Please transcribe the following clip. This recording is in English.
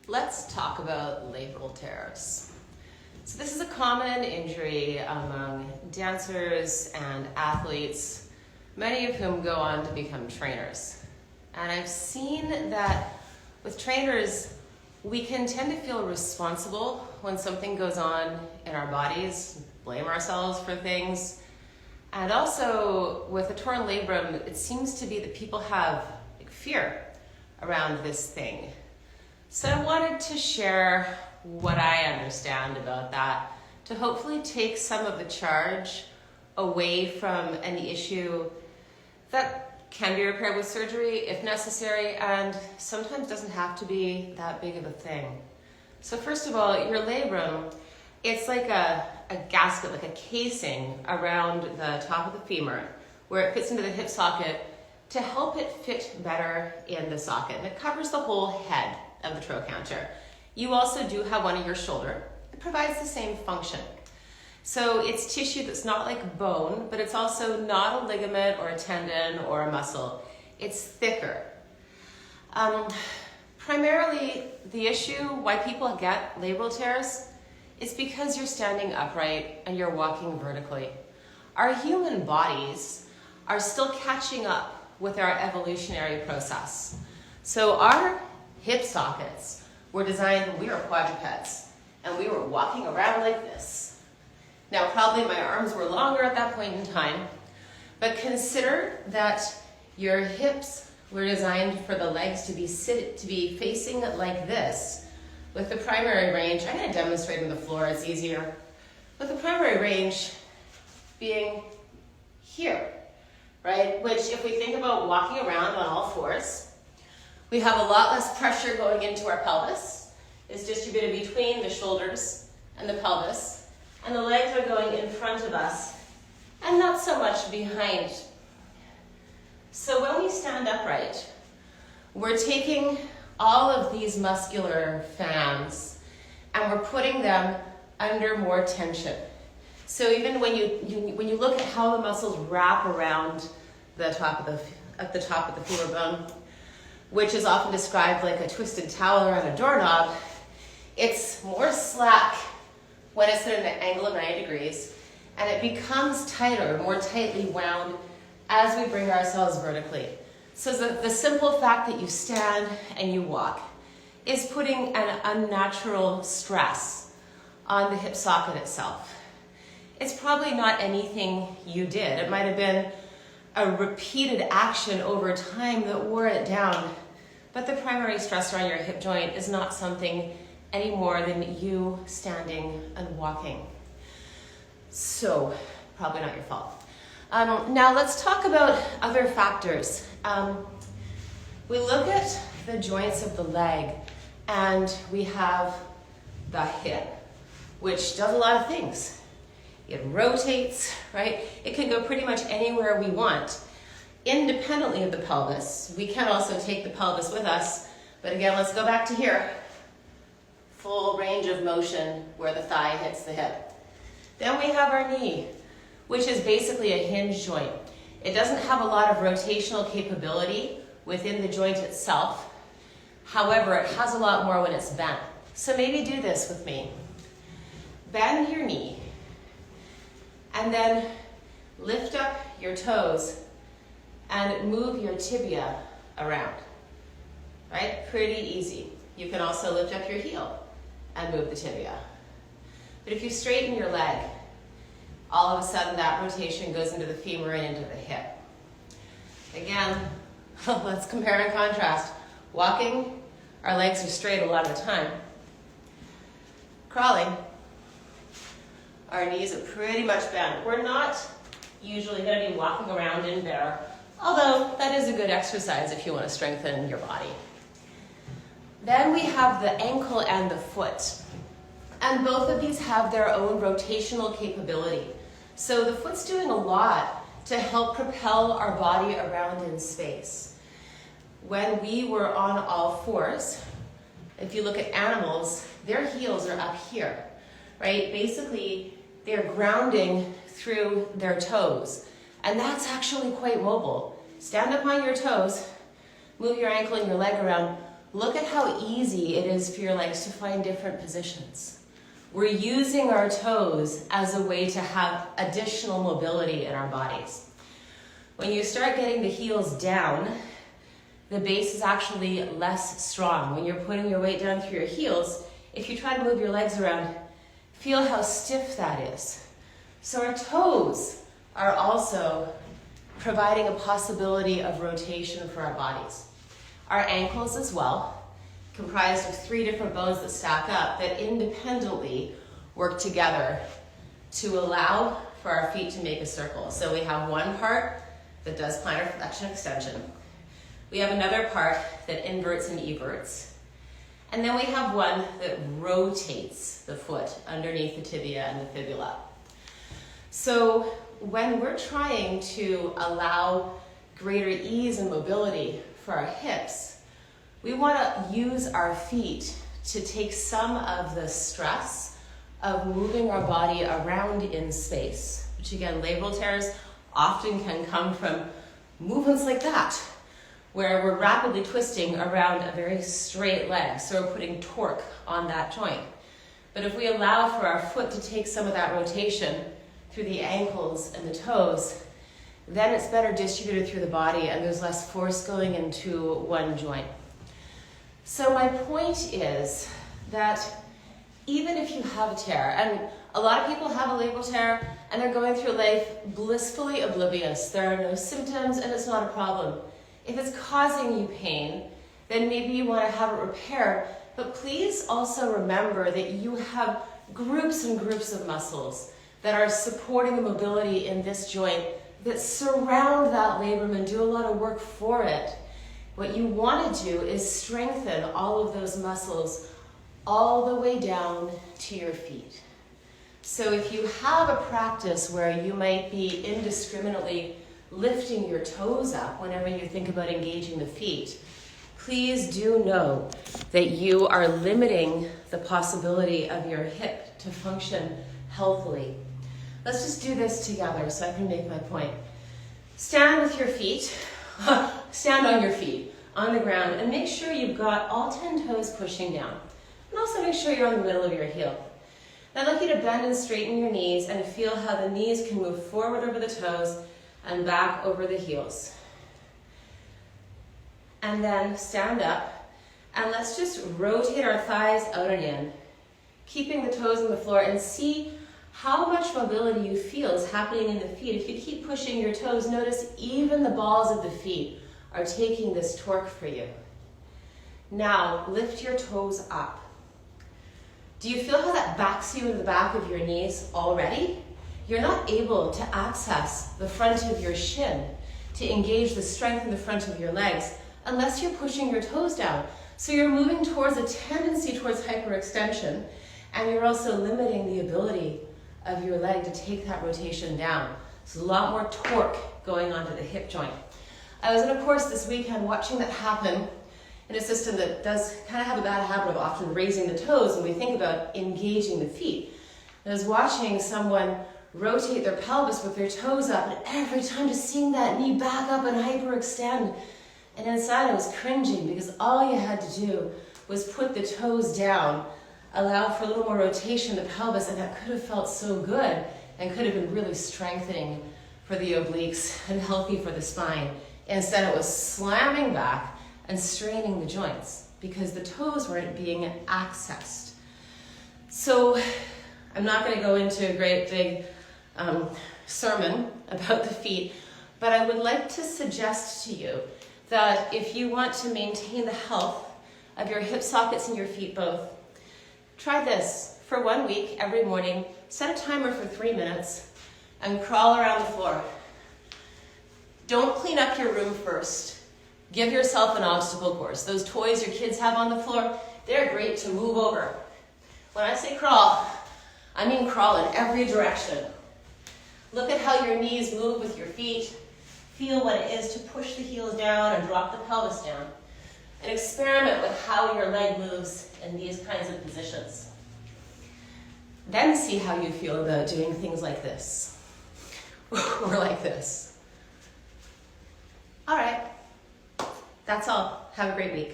Let's talk about labral tears. So this is a common injury among dancers and athletes, many of whom go on to become trainers. And I've seen that with trainers, we can tend to feel responsible when something goes on in our bodies, blame ourselves for things. And also with a torn labrum, it seems to be that people have fear around this thing. So I wanted to share what I understand about that to hopefully take some of the charge away from an issue that can be repaired with surgery if necessary, and sometimes doesn't have to be that big of a thing. So first of all, your labrum, it's like a gasket, like a casing around the top of the femur where it fits into the hip socket to help it fit better in the socket. And it covers the whole head of the trochanter. You also do have one in your shoulder. It provides the same function. So it's tissue that's not like bone, but it's also not a ligament or a tendon or a muscle. It's thicker. Primarily, the issue why people get labral tears is because you're standing upright and you're walking vertically. Our human bodies are still catching up with our evolutionary process. So our hip sockets were designed when we were quadrupeds and we were walking around like this. Now, probably my arms were longer at that point in time, but consider that your hips were designed for the legs to be facing like this, with the primary range. I'm going to demonstrate on the floor, it's easier. With the primary range being here, right? Which, if we think about walking around on all fours, we have a lot less pressure going into our pelvis. It's distributed between the shoulders and the pelvis, and the legs are going in front of us and not so much behind. So when we stand upright, we're taking all of these muscular fans and we're putting them under more tension. So even when you look at how the muscles wrap around the top of the femur bone, which is often described like a twisted towel around a doorknob, it's more slack when it's at an angle of 90 degrees, and it becomes tighter, more tightly wound as we bring ourselves vertically. So the simple fact that you stand and you walk is putting an unnatural stress on the hip socket itself. It's probably not anything you did. It might have been a repeated action over time that wore it down, but the primary stressor on your hip joint is not something any more than you standing and walking. So, probably not your fault. Now let's talk about other factors. We look at the joints of the leg, and we have the hip, which does a lot of things. It rotates, right? It can go pretty much anywhere we want, independently of the pelvis. We can also take the pelvis with us, but again, let's go back to here. Full range of motion where the thigh hits the hip. Then we have our knee, which is basically a hinge joint. It doesn't have a lot of rotational capability within the joint itself. However, it has a lot more when it's bent. So maybe do this with me. Bend your knee, and then lift up your toes and move your tibia around, right? Pretty easy. You can also lift up your heel and move the tibia. But if you straighten your leg, all of a sudden that rotation goes into the femur and into the hip. Again, let's compare and contrast. Walking, our legs are straight a lot of the time. Crawling, our knees are pretty much bent. We're not usually going to be walking around in bear, although that is a good exercise if you want to strengthen your body. Then we have the ankle and the foot. And both of these have their own rotational capability. So the foot's doing a lot to help propel our body around in space. When we were on all fours, if you look at animals, their heels are up here, right? Basically, they're grounding through their toes. And that's actually quite mobile. Stand up on your toes, move your ankle and your leg around. look at how easy it is for your legs to find different positions. We're using our toes as a way to have additional mobility in our bodies. When you start getting the heels down, the base is actually less strong. When you're putting your weight down through your heels, if you try to move your legs around, feel how stiff that is. So our toes are also providing a possibility of rotation for our bodies. Our ankles as well, comprised of 3 different bones that stack up that independently work together to allow for our feet to make a circle. So we have one part that does plantar flexion extension. We have another part that inverts and everts. And then we have one that rotates the foot underneath the tibia and the fibula. So when we're trying to allow greater ease and mobility for our hips, we want to use our feet to take some of the stress of moving our body around in space, which again, labral tears often can come from movements like that, where we're rapidly twisting around a very straight leg, so we're putting torque on that joint. But if we allow for our foot to take some of that rotation through the ankles and the toes, then it's better distributed through the body and there's less force going into one joint. So my point is that even if you have a tear, and a lot of people have a labral tear and they're going through life blissfully oblivious, there are no symptoms and it's not a problem. If it's causing you pain, then maybe you want to have it repaired, but please also remember that you have groups and groups of muscles that are supporting the mobility in this joint that surround that labrum and do a lot of work for it. What you want to do is strengthen all of those muscles all the way down to your feet. So if you have a practice where you might be indiscriminately lifting your toes up whenever you think about engaging the feet, please do know that you are limiting the possibility of your hip to function healthily. Let's just do this together so I can make my point. Stand with your feet, stand on your feet, on the ground, and make sure you've got all 10 toes pushing down. And also make sure you're on the middle of your heel. Now I'd like you to bend and straighten your knees and feel how the knees can move forward over the toes and back over the heels. And then stand up, and let's just rotate our thighs out and in, keeping the toes on the floor, and see how much mobility you feel is happening in the feet. If you keep pushing your toes, notice even the balls of the feet are taking this torque for you. Now, lift your toes up. Do you feel how that backs you in the back of your knees already? You're not able to access the front of your shin to engage the strength in the front of your legs unless you're pushing your toes down. So you're moving towards a tendency towards hyperextension, and you're also limiting the ability of your leg to take that rotation down. So a lot more torque going onto the hip joint. I was in a course this weekend watching that happen in a system that does kind of have a bad habit of often raising the toes when we think about engaging the feet. I was watching someone rotate their pelvis with their toes up, and every time just seeing that knee back up and hyperextend. And inside I was cringing because all you had to do was put the toes down, allow for a little more rotation in the pelvis, and that could have felt so good and could have been really strengthening for the obliques and healthy for the spine. Instead, it was slamming back and straining the joints because the toes weren't being accessed. So I'm not going to go into a great big sermon about the feet, but I would like to suggest to you that if you want to maintain the health of your hip sockets and your feet both, try this for 1 week every morning. Set a timer for 3 minutes and crawl around the floor. Don't clean up your room first. Give yourself an obstacle course. Those toys your kids have on the floor, they're great to move over. When I say crawl, I mean crawl in every direction. Look at how your knees move with your feet. Feel what it is to push the heels down and drop the pelvis down. And experiment with how your leg moves in these kinds of positions. Then see how you feel about doing things like this, or like this. All right, that's all. Have a great week.